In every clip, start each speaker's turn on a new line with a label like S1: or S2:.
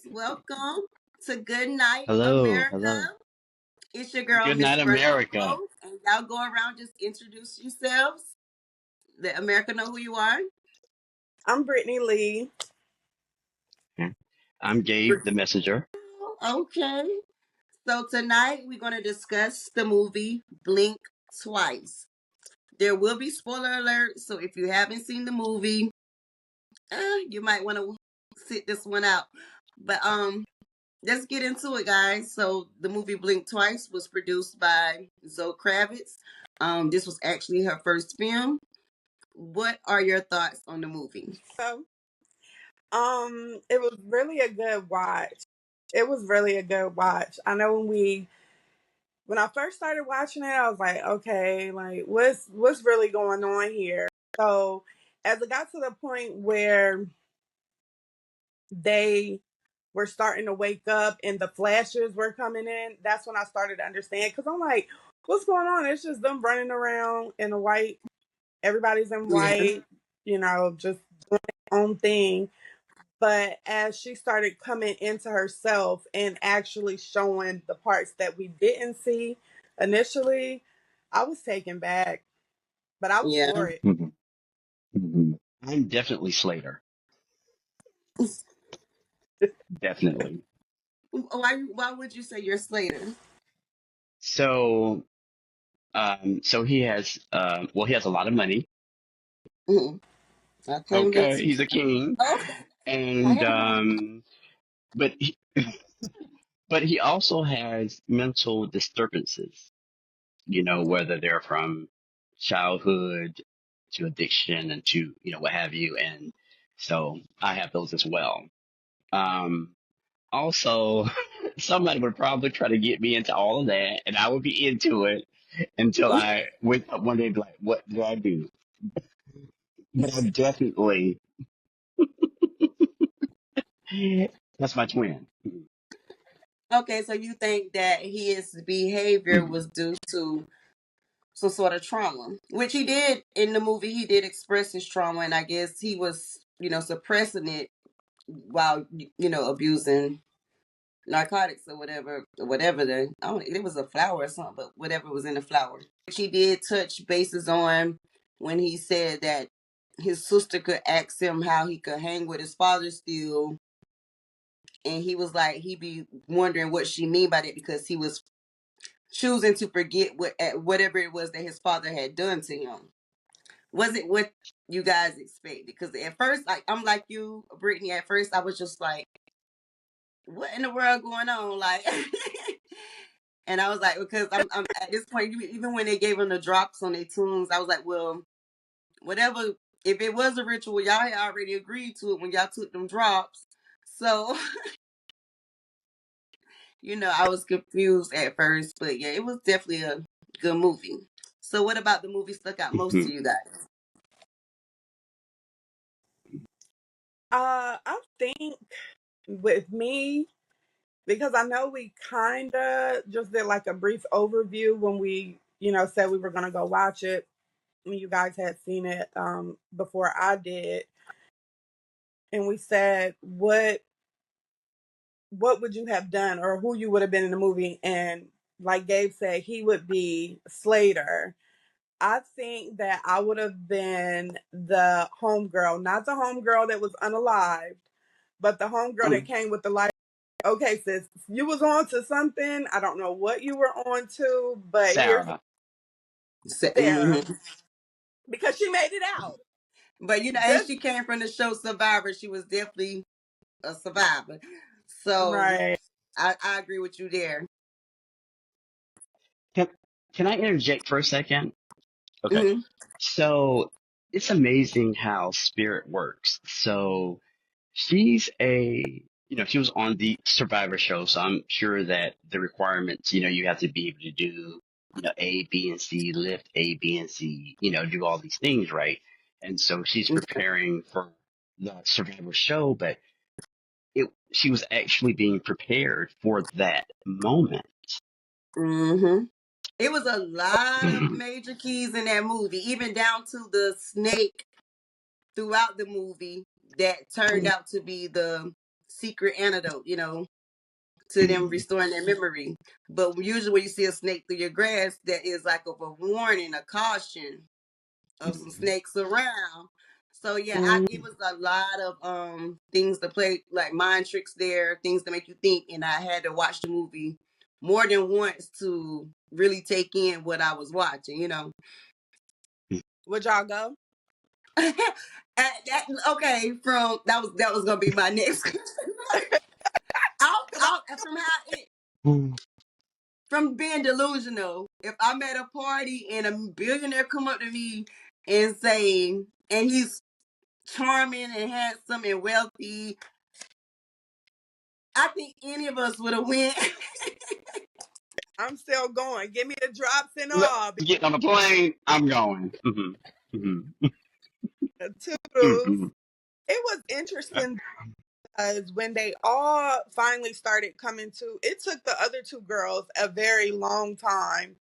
S1: Welcome to Good Night
S2: Hello,
S1: America.
S2: hello.
S1: It's your girl,
S2: Good night,
S1: Ms.Burna
S2: America.
S1: Rose, and y'all go around just introduce yourselves. Let America know who you are.
S3: I'm Brittany Lee.
S2: I'm Gabe, the messenger.
S1: Okay. So tonight we're going to discuss the movie Blink Twice. There will be spoiler alerts, so if you haven't seen the movie, you might want to sit this one out. But let's get into it, guys. So the movie Blink Twice was produced by Zoe Kravitz. This was actually her first film. What are your thoughts on the movie?
S3: So, it was really a good watch. It was really a good watch. I know when I first started watching it, I was like, okay, like what's really going on here? So, as it got to the point where they were starting to wake up and the flashes were coming in, that's when I started to understand. Because I'm like, what's going on? It's just them running around in the white. Everybody's in
S1: Yeah,
S3: white, just doing their own thing. But as she started coming into herself and actually showing the parts that we didn't see initially, I was taken back, but I was
S1: yeah.
S3: for it.
S2: Mhm, mhm. I'm definitely Slater. Definitely.
S1: Why would you say you're Slater?
S2: So, he has a lot of money.
S1: Mm-hmm. I claim that
S2: Okay,
S1: too.
S2: he's a king,
S1: Oh, I
S2: and
S1: have money.
S2: but he, but he also has mental disturbances. Whether they're from childhood to addiction and to what have you, and so I have those as well. Um, Also, somebody would probably try to get me into all of that, and I would be into it until I wake up one day and be like, "What did I do?" But I'm definitely that's my twin.
S1: Okay, so you think that his behavior
S2: Mhm.
S1: was due to some sort of trauma, which he did in the movie. He did express his trauma, and I guess he was, suppressing it while abusing narcotics or whatever the I don't it was a flower or something, but whatever was in the flower. Which he did touch bases on when he said that his sister could ask him how he could hang with his father still, and he was like he be wondering what she mean by that because he was choosing to forget whatever it was that his father had done to him. Was it what you guys expected? Because at first, like I'm like you, Brittany. At first, I was just like, "What in the world going on?" Like, and I was like, because I'm at this point, even when they gave him the drops on their tunes, I was like, well, whatever. If it was a ritual, y'all had already agreed to it when y'all took them drops. So, I was confused at first, but yeah, it was definitely a good movie. So, what about the movie stuck out most to
S2: Mhm.
S1: you guys?
S3: I think with me, because I know we kind of just did like a brief overview when we, said we were going to go watch it. When you guys had seen it before I did, and we said what would you have done or who you would have been in the movie, and like Gabe said, he would be Slater. I think that I would have been the homegirl, not the homegirl that was unalived, but the homegirl that
S1: Mm.
S3: came with the light. Okay, sis, you was on to something. I don't know what you were on to, but here's
S2: Sarah.
S3: Sarah
S1: Mhm.
S3: because she made it out.
S1: But and
S3: Just
S1: she came from the show Survivor. She was definitely a survivor. So
S3: right.
S1: I agree with you there.
S2: Can can I interject for a second? Okay.
S1: Hmm.
S2: So it's amazing how spirit works. So she's she was on the Survivor show, so I'm sure that the requirements, you have to be able to do, A, B, and C, lift A, B, and C, do all these things, right? And so she's preparing for the Survivor show, but she was actually being prepared for that moment.
S1: Hmm. It was a lot of
S2: Mhm.
S1: major keys in that movie, even down to the snake throughout the movie that turned out to be the secret antidote, to them
S2: Mhm.
S1: restoring their memory. But usually when you see a snake through your grass, that is like of a warning, a caution of some
S2: Mhm.
S1: snakes around. So yeah,
S3: Mhm.
S1: it was a lot of things to play, like mind tricks there, things to make you think, and I had to watch the movie more than once to really take in what I was watching.
S3: Would y'all go?
S1: From that was gonna be my next.
S3: Cause
S1: From how it
S2: Mhm.
S1: from being delusional. If I'm at a party and a billionaire come up to me and say, and he's charming and handsome and wealthy, I think any of us would have went.
S3: I'm still going. Give me the drops and
S2: Look,
S3: all.
S2: getting on the plane, I'm going.
S3: Toodles.
S2: Mhm.
S3: It was interesting because when they all finally started coming to, it took the other two girls a very long time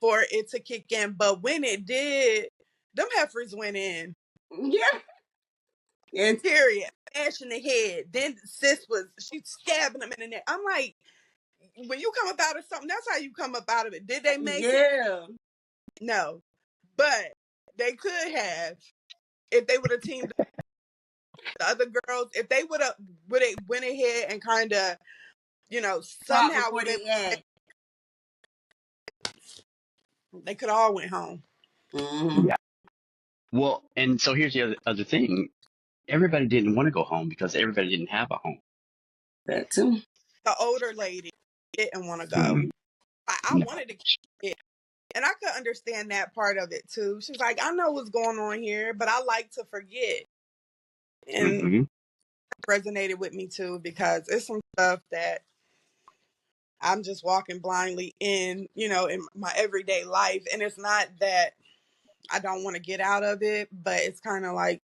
S3: for it to kick in. But when it did, them heifers went in.
S1: Yeah. And
S3: Period. Smashing the head. Then sis she stabbing them in the neck. I'm like, when you come up out of something, that's how you come up out of it. Did they make it?
S1: yeah.
S3: No. But they could have if they would have teamed up with the other girls. If they would have went ahead and kind of,
S1: Talk
S3: somehow
S1: before
S3: was able,
S1: they act.
S3: they could all went home.
S1: Mm-hmm.
S2: Yeah. Well, and so here's the other thing. Everybody didn't want to go home because everybody didn't have a home.
S1: That too.
S3: The older lady didn't want to go.
S2: Mhm.
S3: I
S2: No.
S3: wanted to keep it. And I could understand that part of it too. She's like, I know what's going on here, but I like to forget. And
S2: Hmm.
S3: resonated with me too because it's some stuff that I'm just walking blindly in my everyday life. And it's not that I don't want to get out of it, but it's kind of like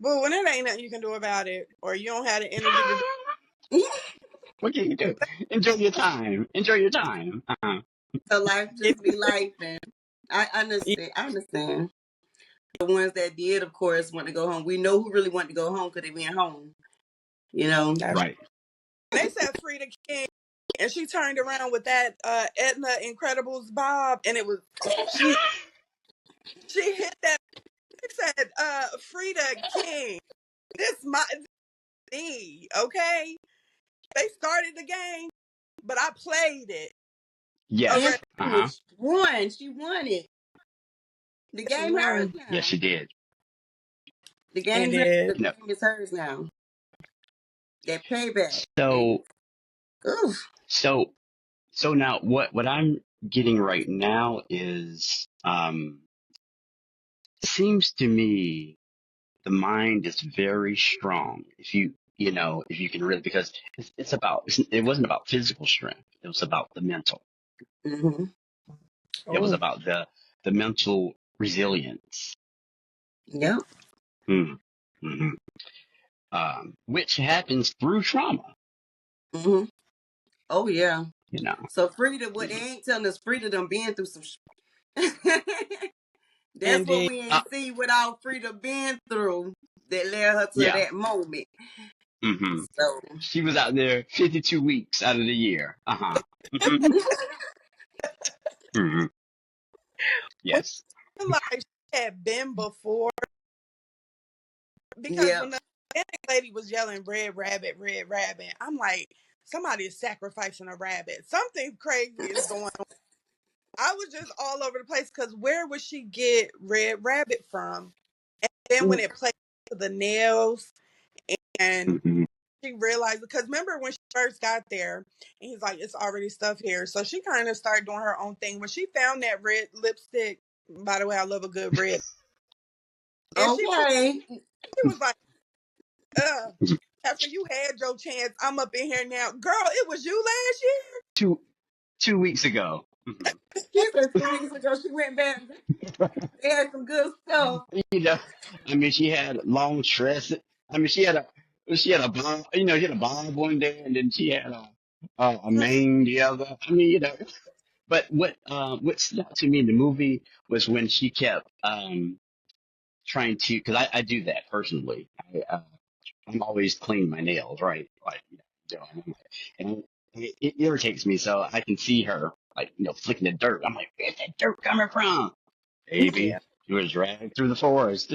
S3: but when it ain't nothing you can do about it, or you don't have the energy to do
S2: What can you do?
S3: it,
S2: Enjoy your time. Enjoy your time.
S1: So life
S3: if
S1: just be life, and I
S3: you,
S1: understand. I understand. The ones that did, of course, want to go home. We know who really wanted to go home because they went home. You know.
S3: that's,
S2: Right.
S3: they said Frida King, and she turned around with that Edna Incredibles bob, and it was she she hit that. She said, Frida King, this my me, okay? They started the game, but I played it.
S1: And
S3: Okay,
S2: Yes. Uh huh.
S1: she won. She won it. The
S3: she
S1: game hers
S3: won.
S2: Yes,
S1: now.
S2: she did.
S1: The
S3: It
S1: game's hers.
S3: did.
S1: The
S2: No.
S1: game is hers now. That payback.
S2: So
S1: Oof.
S2: so so now what I'm getting right now is seems to me the mind is very strong if if you can really because it wasn't about physical strength, it was about the mental,
S1: Mm-hmm.
S2: it was
S3: Oh,
S2: about the mental resilience.
S1: Yep.
S2: Hmm. Hmm. Which happens through trauma,
S1: Mm-hmm. Oh yeah.
S2: you know.
S1: So Frida, what they
S2: Mhm.
S1: ain't telling us, Frida done been through some. That's what
S3: indeed.
S1: we
S2: Uh,
S1: ain't see without Frida been through that led her to
S2: yeah.
S1: that moment.
S2: Hmm.
S1: So.
S2: She was out there 52 weeks out of the year. Uh-huh. Hmm. Hmm.
S3: When
S2: Yes.
S3: you realize she had been before, because
S1: Yep.
S3: when the Hispanic lady was yelling red rabbit, I'm like, somebody is sacrificing a rabbit. Something crazy is going on. I was just all over the place because where would she get red rabbit from? And then when it played to the nails and
S2: Hmm.
S3: she realized, because remember when she first got there and he's like, it's already stuff here. So she kind of started doing her own thing. When she found that red lipstick, by the way, I love a good red. And she put,
S1: Okay.
S3: she was like, uh, after you had your chance, I'm up in here now. Girl, it was you last year?
S2: two 2 weeks ago. Hmm.
S1: She said 2 weeks ago she went back. They had some good stuff.
S2: You know, I mean, she had long tresses. I mean, she had a bob. She had a bob one day, and then she had a mane the other. I mean, But what stood out to me in the movie was when she kept trying to, because I do that personally. I'm always cleaning my nails, right? Like, and it irritates me. So I can see her, like, flicking the dirt. I'm like, where's that dirt coming from?
S3: Yeah.
S2: Baby, she was dragged through the forest.